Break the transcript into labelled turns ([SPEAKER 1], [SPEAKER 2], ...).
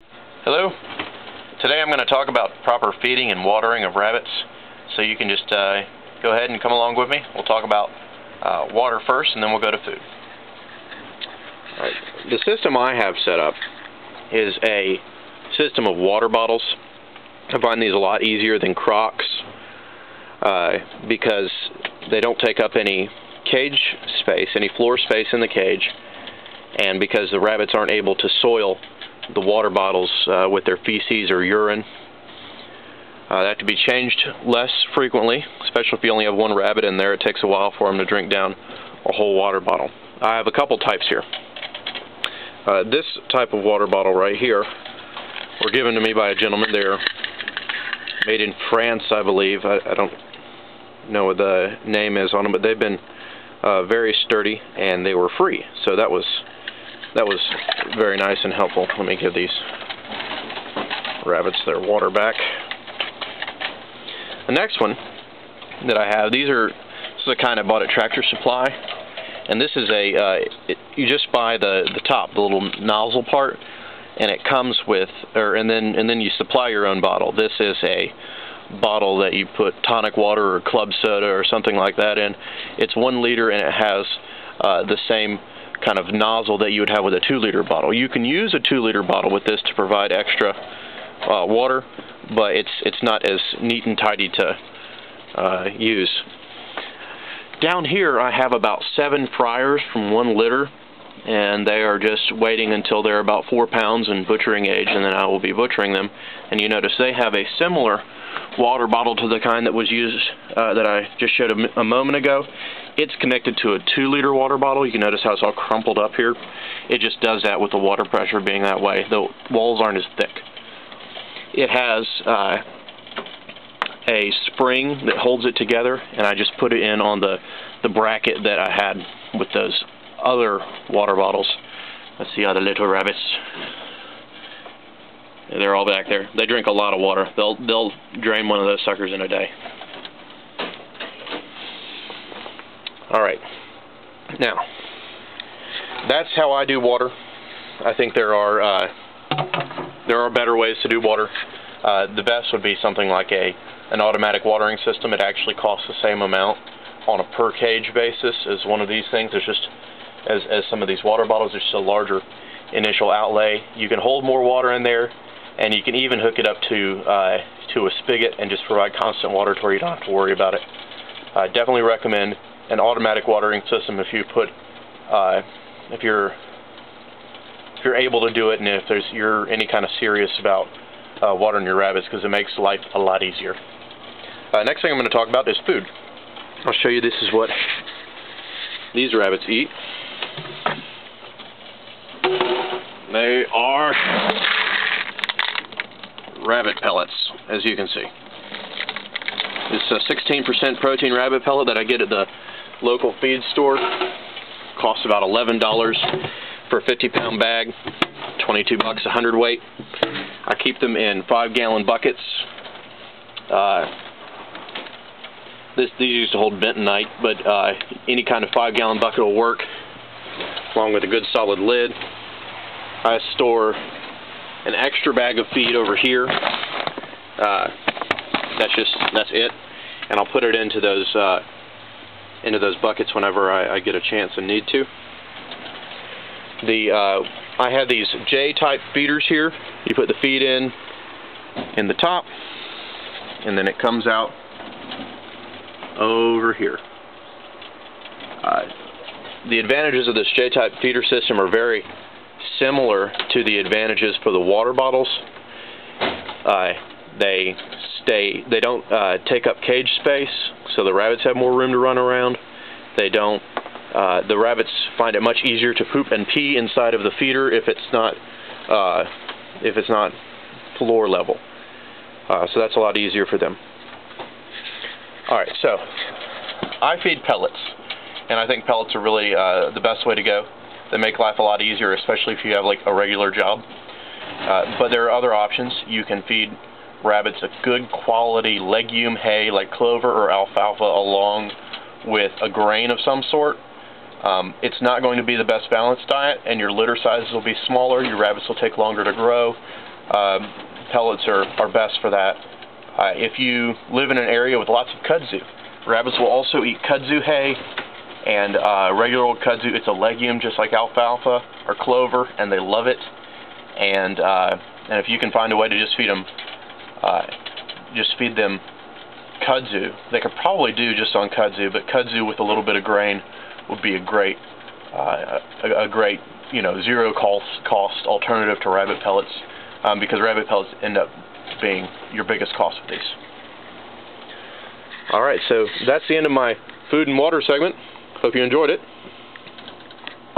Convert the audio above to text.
[SPEAKER 1] Hello. Today I'm going to talk about proper feeding and watering of rabbits. So you can just go ahead and come along with me. We'll talk about water first, and then we'll go to food. All right. The system I have set up is a system of water bottles. I find these a lot easier than Crocs because they don't take up any cage space, any floor space in the cage, and because the rabbits aren't able to soil the water bottles with their feces or urine. They have to be changed less frequently, especially if you only have one rabbit in there. It takes a while for them to drink down a whole water bottle. I have a couple types here. This type of water bottle right here were given to me by a gentleman. They're made in France, I believe. I don't know what the name is on them, but they've been very sturdy, and they were free. So that was very nice and helpful. Let me give these rabbits their water back. The next one that I have, this is a kind I bought at Tractor Supply, and this is you just buy the top, the little nozzle part, and it comes with, and then you supply your own bottle. This is a bottle that you put tonic water or club soda or something like that in. It's 1 liter, and it has the same kind of nozzle that you would have with a 2-liter bottle. You can use a 2-liter bottle with this to provide extra water, but it's not as neat and tidy to use. Down here I have about 7 fryers from 1 liter, and they are just waiting until they're about 4 pounds in butchering age, and then I will be butchering them. And you notice they have a similar water bottle to the kind that was used that I just showed a moment ago. It's connected to a 2-liter water bottle. You can notice how it's all crumpled up here. It just does that with the water pressure being that way. The walls aren't as thick. It has a spring that holds it together, and I just put it in on the bracket that I had with those other water bottles. Let's see how the little rabbits. They're all back there. They drink a lot of water. They'll drain one of those suckers in a day. All right. Now, that's how I do water. I think there are better ways to do water. The best would be something like an automatic watering system. It actually costs the same amount on a per cage basis as one of these things. It's just as some of these water bottles, there's just a larger initial outlay. You can hold more water in there, and you can even hook it up to a spigot and just provide constant water to where you don't have to worry about it. I definitely recommend an automatic watering system if you're able to do it, and if you're any kind of serious about watering your rabbits, because it makes life a lot easier. Next thing I'm going to talk about is food. I'll show you this is what these rabbits eat. They are rabbit pellets, as you can see. It's a 16% protein rabbit pellet that I get at the local feed store. Costs about $11 for a 50-pound bag, 22 bucks a hundredweight. I keep them in 5-gallon buckets. These used to hold bentonite, but any kind of 5-gallon bucket will work, along with a good solid lid. I store an extra bag of feed over here. That's it, and I'll put it into those buckets whenever I get a chance and need to. I have these J-type feeders here. You put the feed in the top, and then it comes out over here. The advantages of this J-type feeder system are very similar to the advantages for the water bottles. They don't take up cage space, so the rabbits have more room to run around. The rabbits find it much easier to poop and pee inside of the feeder if it's not floor level. So that's a lot easier for them. Alright, so I feed pellets, and I think pellets are really the best way to go. They make life a lot easier, especially if you have like a regular job. But there are other options. You can feed rabbits a good quality legume hay like clover or alfalfa along with a grain of some sort. It's not going to be the best balanced diet, and your litter sizes will be smaller. Your rabbits will take longer to grow. pellets are best for that. If you live in an area with lots of kudzu, rabbits will also eat kudzu hay and regular old kudzu. It's a legume just like alfalfa or clover, and they love it. And if you can find a way to just feed them kudzu, they could probably do just on kudzu, but kudzu with a little bit of grain would be a great zero cost alternative to rabbit pellets, because rabbit pellets end up being your biggest cost with these. Alright, so that's the end of my food and water segment. Hope you enjoyed it.